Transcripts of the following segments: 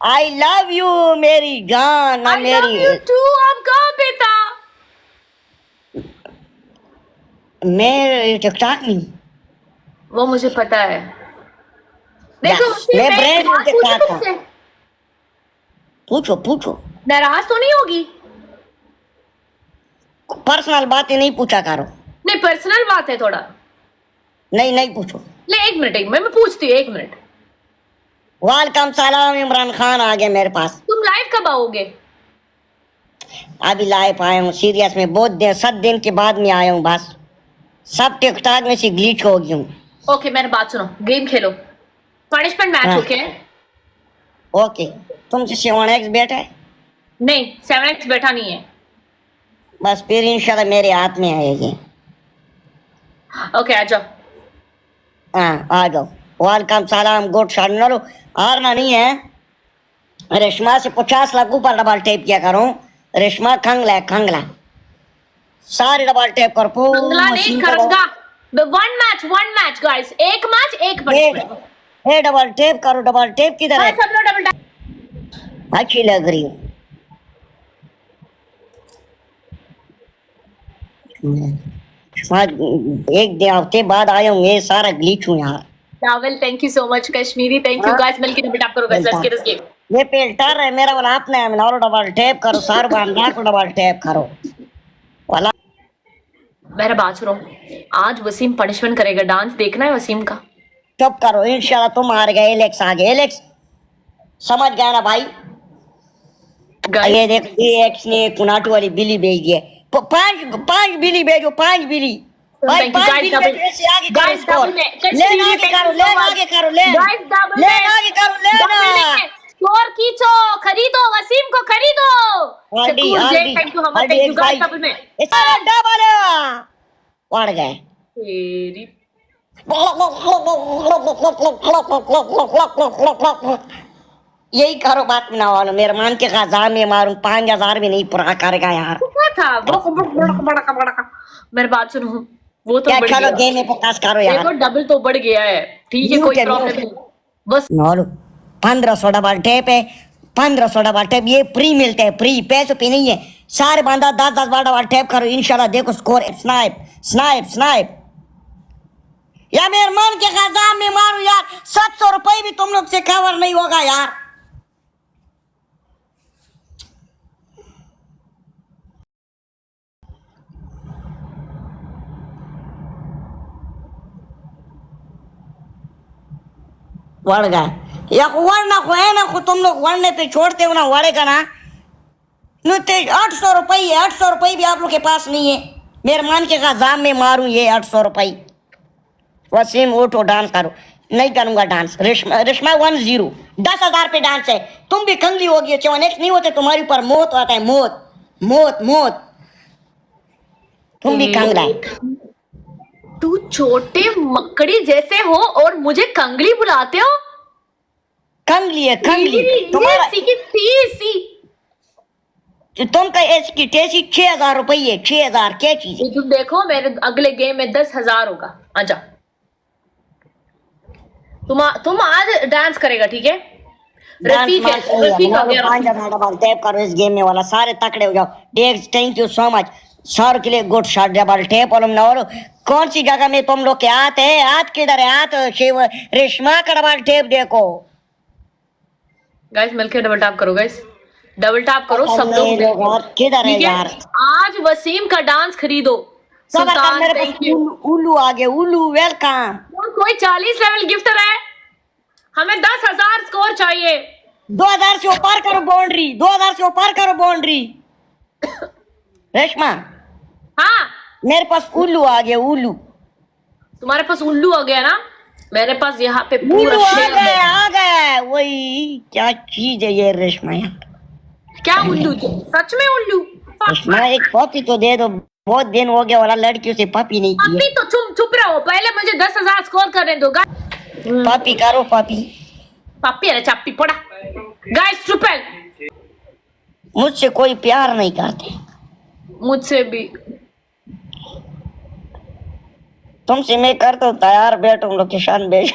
I love you मेरी जान I love मेरी। You too. आप कहाँ पे था? मैं टिकटॉक में हूँ। वो मुझे पता है। जा, देखो उसी मैं में एक ब्रांड बात पूछूं टिकटॉक का। तुमसे? पूछो पूछो, नाराज तो नहीं होगी? पर्सनल बातें नहीं पूछा करो। नहीं, पर्सनल बात है थोड़ा। नहीं नहीं पूछो। ले एक मिनट, मैं पूछती हूँ, एक मिनट। वालेकुम सलाम, इमरान खान आ गए मेरे पास। तुम लाइव कब आओगे? अभी लाइव आया हूँ सीरियस में, बहुत दिन 7 दिन के बाद में आया हूँ बस। सब टिकटॉक में से ग्लिच हो गई हूँ। ओके, मेरी बात सुनो, गेम खेलो, पनिशमेंट मैच। हाँ। ओके ओके, तुमसे 7x बैठा है? नहीं, 7x बैठा नहीं है। बस फिर इंशाल्लाह मेरे हाथ में आएगी। ओके आ जाओ। हाँ आ जाओ। वालेकुम सलाम, गुड शॉट। नो हारना नहीं है। रेशमा से 50 लाख ऊपर डबल टैप किया करो। रेशमा खंगला है, खंगला। सारे डबल टैप कर पो कंगला नहीं, मशीन का। करंगा। वन मैच गाइस, एक मैच एक पनिशमेंट। ए डबल टैप करो, डबल टैप किधर है? सब लोग डबल टैप। अच्छी लग रही हूँ। एक दिन हफ्ते बाद आया हूँ, ये सारा ग्लिच हूँ यार। Rawal thank you so much. Kashmiri thank you guys. मिलके डबल टैप करो guys, let's get this game. ये फिल्टर है मेरा वाला, आपने और डबल टैप करो, सार बांधा को डबल टैप करो वाला। मेरा बात सुनो, आज वसीम पनिशमेंट करेगा, डांस देखना है वसीम का। चुप करो, इंशाल्लाह तुम हार गए। एलेक्स आ गए। एलेक्स समझ गया ना भाई? गाइस ये देख, ये एक्स ने कुनाटू वाली बिल्ली भेज दी है। पांच बिल्ली भेजो, 5 बिल्ली भाई। 5 बिल्ली भेजो, ऐसे आगे करो स्कोर। ले आगे करो, ले आगे करो, ले ले आगे करो, ले ना। स्कोर खींचो, खरीदो वसीम को, खरीदो। RD Shakoor J RD thank you, हम आरडी थैंक यू एक गाइस भाई। डबल में। इस डबल पड़ गए। तेरी यही करो बात ना वालो, मेरे मान के खजान में मारूं, 5000 भी नहीं पूरा करेगा यार। क्या था बड़ा? मेरी बात सुनो, वो तो क्या बढ़ चलो गया। गेम में फोकस करो यार। देखो डबल तो बढ़ गया है, ठीक है, कोई प्रॉब्लम नहीं। बस नॉलो 1500 डबल टेप है। 1500 डबल टेप ये फ्री मिलते हैं, फ्री, पैसों पे नहीं है। सारे बंदा 10-10 बार डबल टेप करो, इंशाल्लाह देखो स्कोर। Snipe snipe snipe. या मेरे मन के खजान में मारू यार। 700 रुपए भी तुम लोग से कवर नहीं होगा यार। वड़ गए या वरना को है ना को, तुम लोग वरने पे छोड़ते हो ना, वड़ेगा ना। 800 रुपये है, 800 रुपये भी आप लोग के पास नहीं है। मेरे मान के खजान में मारूं ये 800 रुपये। वसीम उठो, डांस करो। नहीं करूंगा डांस। रेशमा रेशमा 10 10,000 पे डांस है। तुम भी कंगली होगी, 7x नहीं होते तुम्हारे ऊपर, मौत आता है, मौत मौत मौत। तुम भी कंगला है। तू छोटे मकड़ी जैसे हो और मुझे कंगली बुलाते हो? कंगली है, कंगली तुम्हारा। तुम का एच की टेसी 6,000 रुपये है। 6,000 क्या चीज है? तुम देखो मेरे अगले गेम में 10,000 होगा। आजा, तुम आज डांस करेगा, ठीक है? रफीक है, रफीक आ गया। 5,000 डबल टैप करो इस गेम में वाला, सारे तकड़े हो जाओ। Thank you so much sir के लिए। Good shot double tap. और कौन सी जगह में तुम लोग के हाथ है? हाथ किधर है? हाथ शिव रेशमा का डबल टैप देखो गाइस, मिलके डबल टैप करो गाइस, डबल टैप करो सब लोग। किधर है ठीक है, यार? आज वसीम का डांस खरीदो। सुल्तान मेरे पास उल्लू आ गए। उल्लू वेलकम। कोई 40 लेवल गिफ्टर है? हमें 10,000 स्कोर चाहिए। 2000 से ऊपर करो बाउंड्री, 2000 से ऊपर करो बाउंड्री। रेशमा हाँ, मेरे पास उल्लू आ गया। उल्लू तुम्हारे पास उल्लू आ गया ना? मेरे पास यहाँ पे उल्लू पूरा आ शेर गया, है। आ गया। वही क्या चीज है ये रेशमा यार? क्या उल्लू? सच में उल्लू? रेशमा एक पपी तो दे दो, बहुत दिन हो गया वाला लड़कियों से पपी नहीं की पपी तो चुप रहो, पहले मुझे 10,000 स्कोर करने दो। पपी करो पपी। पपी अरे चप्पी पड़ा। Guys triple. मुझसे कोई प्यार नहीं करते। मुझसे भी। तुमसे मैं करता हूँ तैयार, बैठो लोकेशन भेज।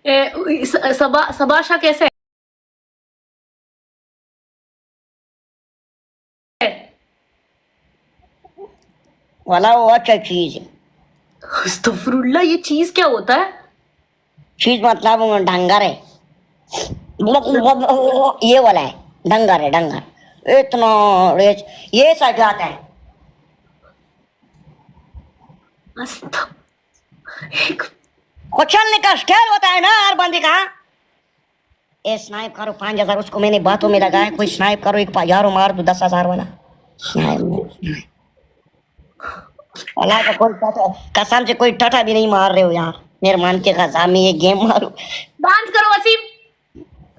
सबाशा कैसे है? वाला वो अच्छा चीज है। अस्तगफुरुल्लाह, ये चीज क्या होता है? चीज मतलब वो डंगर है। ये वाला है, डंगर है, डंगर इतना रिच, ये सज जाता है। एक कुचलने का स्टाइल होता है ना हर बंदी का। ए स्नाइप करो 5,000, उसको मैंने बातों में लगाया, कोई स्नाइप करो, एक यारो मार दो 10,000 वाला स्नाइप में। अल्लाह का कोई टटा, कसम से कोई टटा भी नहीं मार रहे हो यार, मेरे मान के कसम में ये गेम मारो। डांस करो वसीम।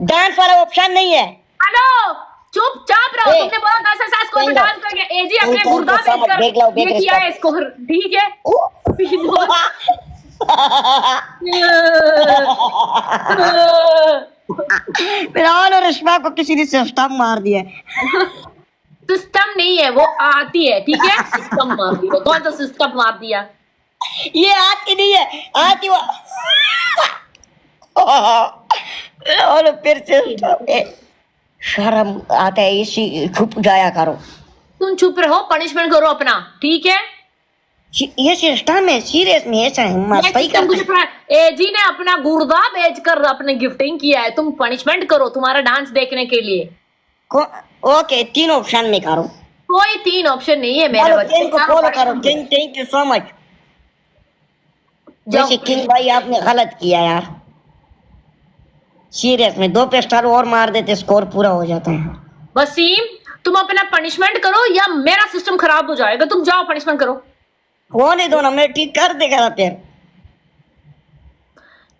डांस वाला ऑप्शन नहीं है। हेलो, चुपचाप रहो। ए, तुमने बोला 10,000 स्कोर पे टेंगो, डांस करके एजी अपने टेंगो गुर्दा को बेच समझ कर देख लो, ये बेटे किया इसका। है स्कोर, ठीक है? फिलहाल और रिश्मा को किसी ने सिस्टम मार दिया। सिस्टम नहीं है, वो आती है, ठीक है? सिस्टम मार दिया, कौन सा सिस्टम मार दिया? ये आती नहीं है, आती वो। और फिर सिस्टम शर्म आता है, इसी चुप जाया करो। तुम चुप रहो, पनिशमेंट करो अपना, ठीक है? ये सिस्टम है, सीरियस में ऐसा है, मैं मस्ती सिस्टम करता कुछ है। एजी ने अपना गुर्दा बेच कर अपने गिफ्टिंग किया है, तुम पनिशमेंट करो तुम्हारा डांस देखने के लिए। ओके, 3 ऑप्शन में करो। कोई 3 ऑप्शन नहीं है मेरे चलो बच्चे। किंग को फॉलो करो। King, thank you so much. जाओ। वैसे किंग भाई आपने गलत किया यार, सीरियस में 2 पिस्टल और मार देते, स्कोर पूरा हो जाता है। वसीम, तुम अपना पनिशमेंट करो या मेरा सिस्टम खराब हो जाएगा। तुम जाओ पनिशमेंट करो। होने दो ना, मैं ठीक कर देगा फिर।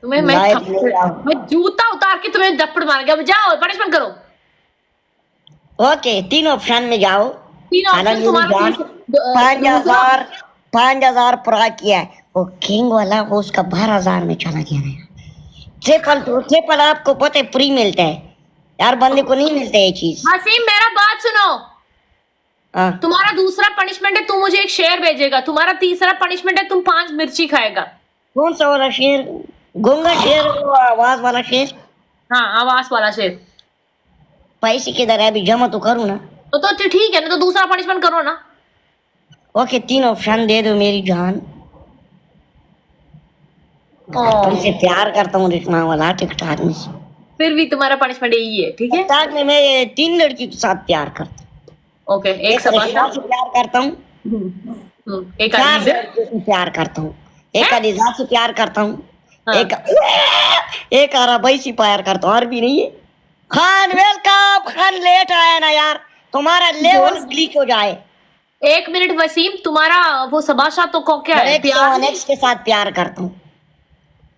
तुम्हें लाइट नहीं आओ। मैं जूता उतार के तुम्हें थप्पड़ मारूंगा। अब जाओ पनिशमेंट करो। ओके, 3 ऑप्शन में जाओ। 3 खाना ऑप्शन मेरी तुम्हारा जान, पाँच दूसरा। हजार 5,000 पूरा किया है वो किंग वाला, वो उसका 12,000 में चला गया है। ट्रिपल आपको पता है फ्री मिलता है यार, बंदे को नहीं मिलता ये चीज। वसीम मेरा बात सुनो। हाँ, तुम्हारा दूसरा पनिशमेंट है, तुम मुझे एक शेर भेजेगा। तुम्हारा तीसरा पनिशमेंट है, तुम 5 मिर्ची खाएगा। कौन सा वाला शेर? गूंगा शेर, वो आवाज वाला शेर? हाँ, आवाज वाला शेर। पैसे किधर है, अभी जमा तो करूँ ना। तो ठीक है ना, तो दूसरा पनिशमेंट करो ना। ओके, 3 ऑप्शन दे दो मेरी जान। तुमसे प्यार करता हूँ रिश्मा वाला, टिकटॉक में से। फिर भी तुम्हारा पनिशमेंट यही है, ठीक है? टिकटॉक में मैं 3 लड़की के साथ प्यार करता हूँ। ओके, एक एक सबाशा। रिश्मा से प्यार करता हूँ, एक 4 अलीजा। लड़कियों से प्यार करता हूँ, एक अलीजा से प्यार करता हूँ, हाँ। एक अरबई से प्यार करता हूँ, और भी नहीं है। खान वेलकम, खान लेट आया ना यार, तुम्हारा लेवल ग्लिच हो जाए। 1 मिनट वसीम, तुम्हारा वो सबाशा तो क्या है? एक प्यार। 7X के साथ प्यार करता हूँ।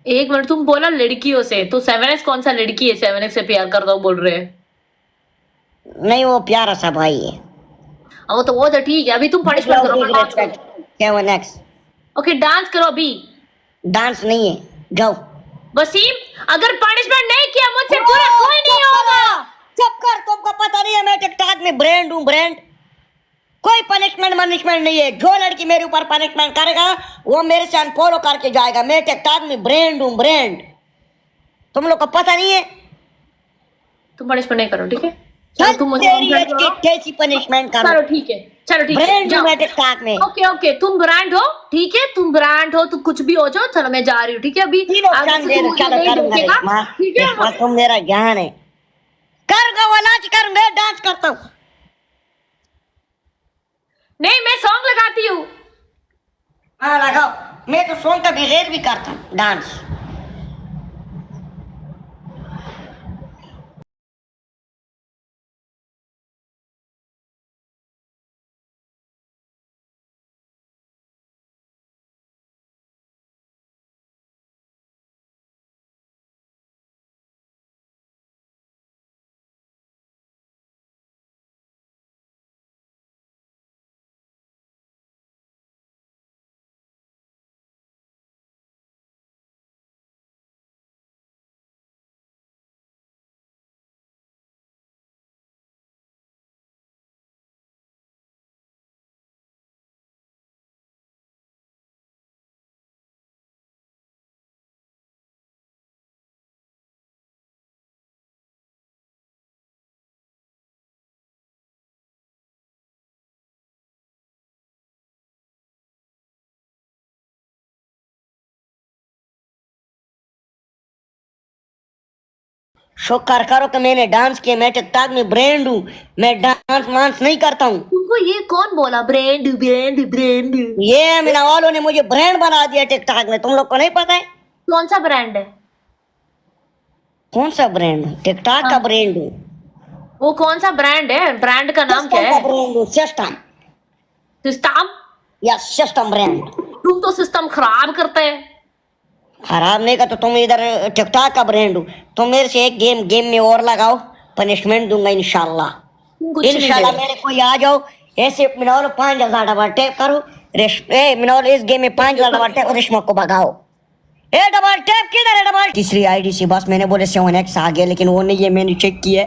1 मिनट, तुम बोला लड़कियों से, तो 7X कौन सा लड़की है 7X से प्यार करता हूँ बोल रहे हैं? नहीं, वो प्यारा सा भाई है। वो तो ठीक है। अभी तुम पनिशमेंट करो, डांस करो। 7X ओके, डांस करो अभी। डांस नहीं है, जाओ। वसीम, अगर पनिशमेंट नहीं किया मुझसे पूरा कोई नहीं होगा। चुप कर, तुमको पता नहीं है मैं टिकटॉक में ब्रांड हूँ, ब्रांड। कोई पनिशमेंट नहीं है, जो लड़की मेरे ऊपर पनिशमेंट करेगा वो मेरे से अनफॉलो करके जाएगा। मैं टिकटॉक में ब्रांड हूँ, ब्रांड। तुम लोग को पता नहीं है। तुम पनिशमेंट नहीं करो, ठीक है? चल, चलो तुम मुझे तेरी पनिशमेंट एज की करो। कैसी पनिशमेंट करो। चलो ठीक है, चलो ठीक है, ब्रांड हूँ जाओ। मैं टिकटॉक में। ओके ओके, तुम ब्रांड हो, ठीक है? तुम ब्रांड हो तो कुछ भी हो जाओ। चलो मैं जा रही हूँ, ठीक है? अभी 3 आगे ऑप्शन से दे तुम दो, मुझे चलो नहीं करूंगा देखेगा, रिश्मा। ठीक है? रिश्मा तुम मेरा जान है। करूंगा वो नाच, करूंगा डांस करता हूँ। नहीं, मैं सॉन्ग लगाती हूँ। हाँ लगाओ, मैं तो सॉन्ग का बगैर भी करता हूँ डांस। शुक्र करो कि मैंने डांस किया, मैं टिकटॉक में ब्रांड हूँ, मैं डांस वांस नहीं करता हूँ। तुमको ये कौन बोला ब्रांड ब्रांड ब्रांड? ये मिना वालों ने मुझे ब्रांड बना दिया टिकटॉक में, तुम लोग को नहीं पता है? कौन सा ब्रांड है? कौन सा ब्रांड? टिकटॉक का ब्रांड हूँ। वो कौन सा ब्रांड है? ब्रांड का नाम क्या है? ब्रांड हूँ सिस्टम। सिस्टम? या सिस्टम ब्रांड। तुम तो सिस्टम खराब करते हैं। खराब नहीं का तो तुम इधर टिकटॉक का ब्रांड हो। तुम मेरे से एक गेम में और लगाओ, पनिशमेंट दूंगा इंशाल्लाह। इंशाल्लाह मेरे को आ जाओ ऐसे मिनोल 5000 डबल टैप करो। मिनोल इस गेम में 5000 डबल टैप, रेशमा को भगाओ। ए डबल टैप किधर है? डबल तीसरी आईडी सी बस मैंने बोले 7x आ गया, लेकिन वो नहीं है, मैंने चेक किया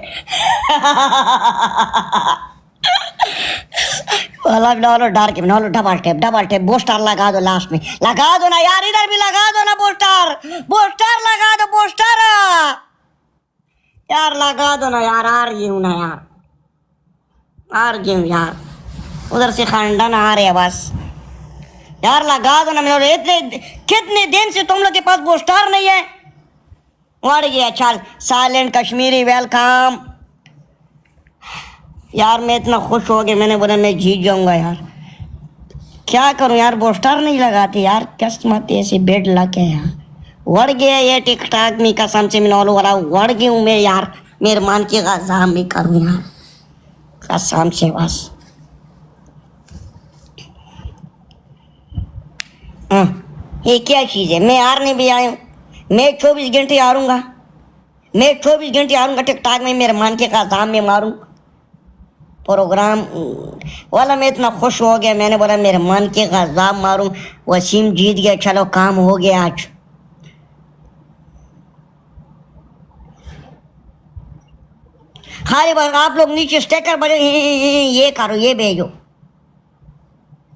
वाला मिनोल डार के मिनोल डबल टैप बूस्टर लगा दो, लास्ट में लगा दो ना यार, इधर भी लगा दो ना बूस्टर लगा दो, बूस्टर यार लगा दो ना यार। आ रही हूं ना यार, आ रही हूं यार, उधर से खंडन आ रहे है बस यार, लगा दो ना। मैंने इतने कितने दिन से तुम लोग के पास बूस्टर नहीं है। बढ़ गया, चल साइलेंट कश्मीरी वेलकम यार। मैं इतना खुश हो गया, मैंने बोला मैं जीत जाऊंगा यार। क्या करूं यार, बूस्टर नहीं लगाते यार, किस्मत ऐसे बेड लग है यार। वड़ गया ये टिकटॉक में, कसम से मिनोल वाला वड़ गई हूँ मैं यार। मेरे मान के गजा में करूँ यार, कसम से बस। ये क्या चीज़ है? मैं हारने भी आया हूँ, मैं 24 घंटे हारूंगा, मैं 24 घंटे हारूंगा टिकटॉक में, मेरे मान के गजा में मारूं प्रोग्राम वाला। मैं इतना खुश हो गया, मैंने बोला मेरे मन के गजा मारूं। वसीम जीत गया, चलो काम हो गया आज। खाली बस आप लोग नीचे स्टेकर बजे ये करो, ये भेजो,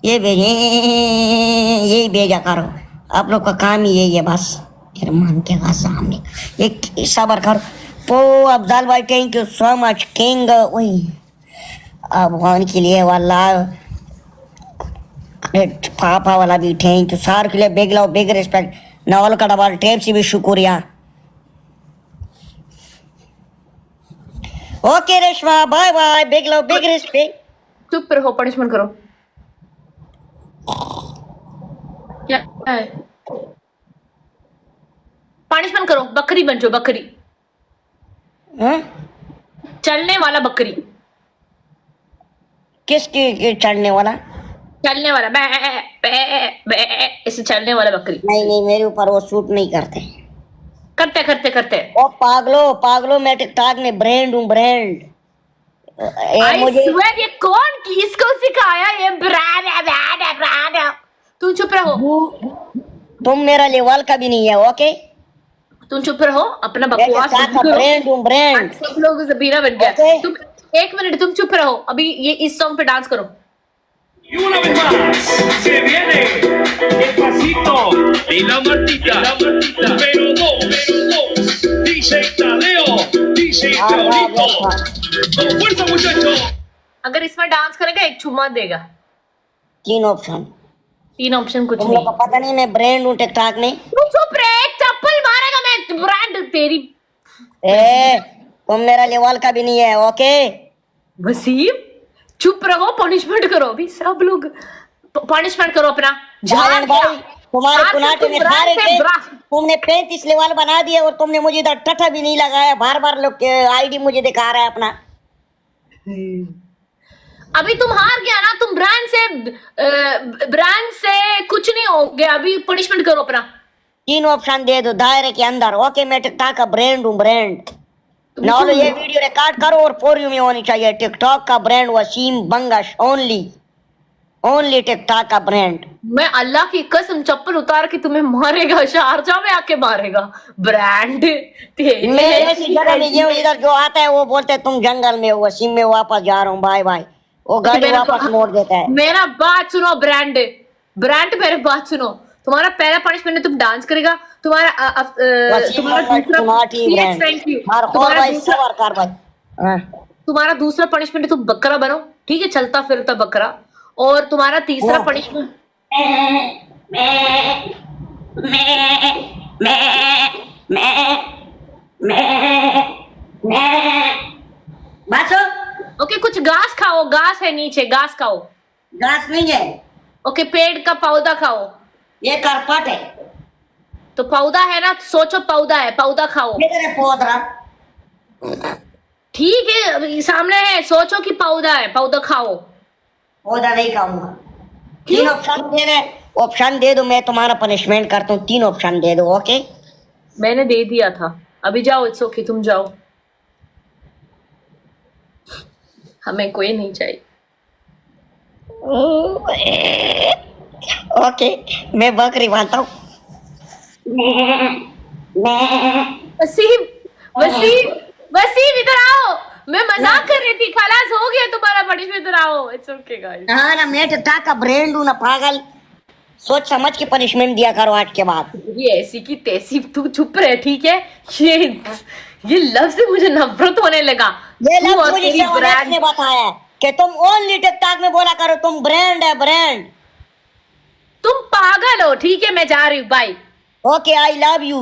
ये भेजो, यही भेजा करो। आप लोग का काम ही यही है बस, मेरे मन के सामने। एक सबर करो। तो अफजल भाई thank you so much king, वही अफगान के लिए वाला पापा वाला भी थैंक यू। सार के लिए big love big respect. Naval का डबल टेप से भी शुक्रिया। Okay Reshma bye bye, big love big respect. चुप रहो, पनिशमेंट करो। क्या है? पनिशमेंट करो, बकरी बन जाओ, बकरी। चलने वाला बकरी। किसकी चढ़ने वाला? चलने वाला बै बै बै, इसे चलने वाला बकरी। नहीं मेरे ऊपर वो सूट नहीं करते। करते करते करते। ओ पागलो मैं टिकटॉक में ब्रांड हूँ, ब्रांड। मुझे ये कौन किसको सिखाया ये ब्रांड? तुम चुप रहो, तुम मेरा लेवल का भी नहीं है। ओके तुम चुप रहो, अपना बकवास ब्रांड हूँ, ब्रांड। सब लोग जबीना बन गया। तुम एक मिनट, तुम चुप रहो। अभी ये इस सॉन्ग पे डांस करो। Y una vez más, se viene el pasito y la Martita, pero dos, DJ Tadeo, DJ Teorito, con fuerza muchachos. अगर इसमें डांस करेगा एक चुम्मा देगा। 3 ऑप्शन, 3 ऑप्शन कुछ तुम लोग को पता नहीं मैं ब्रांड हूँ टिकटॉक में। तू चुप रहे, चप्पल मारेगा मैं ब्रांड तेरी। तुम मेरा लेवल का भी नहीं है। ओके वसीम चुप रहो, पनिशमेंट करो। अभी सब लोग पनिशमेंट करो अपना। जालन भाई तुम्हारे पुनाटे में सारे थे, तुमने 35 लेवल बना दिए और तुमने मुझे इधर टटा भी नहीं लगाया। बार लोग आईडी मुझे दिखा रहा है अपना। अभी तुम हार गया ना, तुम ब्रांड से कुछ नहीं हो गया। अभी पनिशमेंट करो अपना। 3 ऑप्शन दे दो दायरे के अंदर। ओके मैं टिकटॉक का ब्रांड हूँ, ब्रांड। नॉलो ये वीडियो रिकॉर्ड करो और फॉर यू में होनी चाहिए। टिकटॉक का brand Wasim Bangash, only TikTok का ब्रांड। मैं अल्लाह की कसम चप्पल उतार के तुम्हें मारेगा, शारजा में आके मारेगा। ब्रांड मैं ऐसी जगह में गया हूँ, इधर जो आता है वो बोलते हैं तुम जंगल में हो। वसीम में वापस जा रहा हूँ, बाय बाय। वो गाड़ी वापस मोड़ देता है। मेरा बात सुनो, ब्रांड मेरे बात सुनो। तुम्हारा पहला पनिशमेंट है, तुम डांस करेगा। तुम्हारा दूसरा पनिशमेंट है, तुम बकरा बनो, ठीक है, चलता फिरता बकरा। और तुम्हारा तीसरा पनिशमेंट मैं है नीचे, घास खाओ। घास नहीं है, ओके, पेड़ का पौधा खाओ। ये करपट है। तो पौधा है ना, सोचो पौधा है, पौधा खाओ। किधर है पौधा? ठीक है, अभी सामने है, सोचो कि पौधा है, पौधा खाओ। पौधा नहीं खाऊंगा। क्यों? 3 ऑप्शन दे रहे, ऑप्शन दे दो, मैं तुम्हारा पनिशमेंट करता हूँ। 3 ऑप्शन दे दो, ओके? मैंने दे दिया था, अभी जाओ। इट्स ओके, तुम जाओ, हमें कोई नहीं चाहिए। ओके, मैं बकरी बांधता हूँ। वसीम, वसीम, वसीम इधर आओ, मैं मजाक कर रही थी, खलास हो गया तुम्हारा पनिशमेंट, इधर आओ। It's okay guys. हाँ ना, मैं तो का ब्रेन हूँ ना पागल। सोच समझ के पनिशमेंट दिया करो आज के बाद। ये ऐसी की तैसी, तू चुप रहे, ठीक है? ये लफ्ज से मुझे नफरत होने लगा। ये तू लफ्ज और मुझे तेरी शहनाज ब्रांड। ने बताया कि तुम ओनली टिकटॉक में बोला करो, तुम ब्रांड है, ब्रांड। तुम पागल हो, ठीक है? मैं जा रही हूँ, bye. Okay, I love you.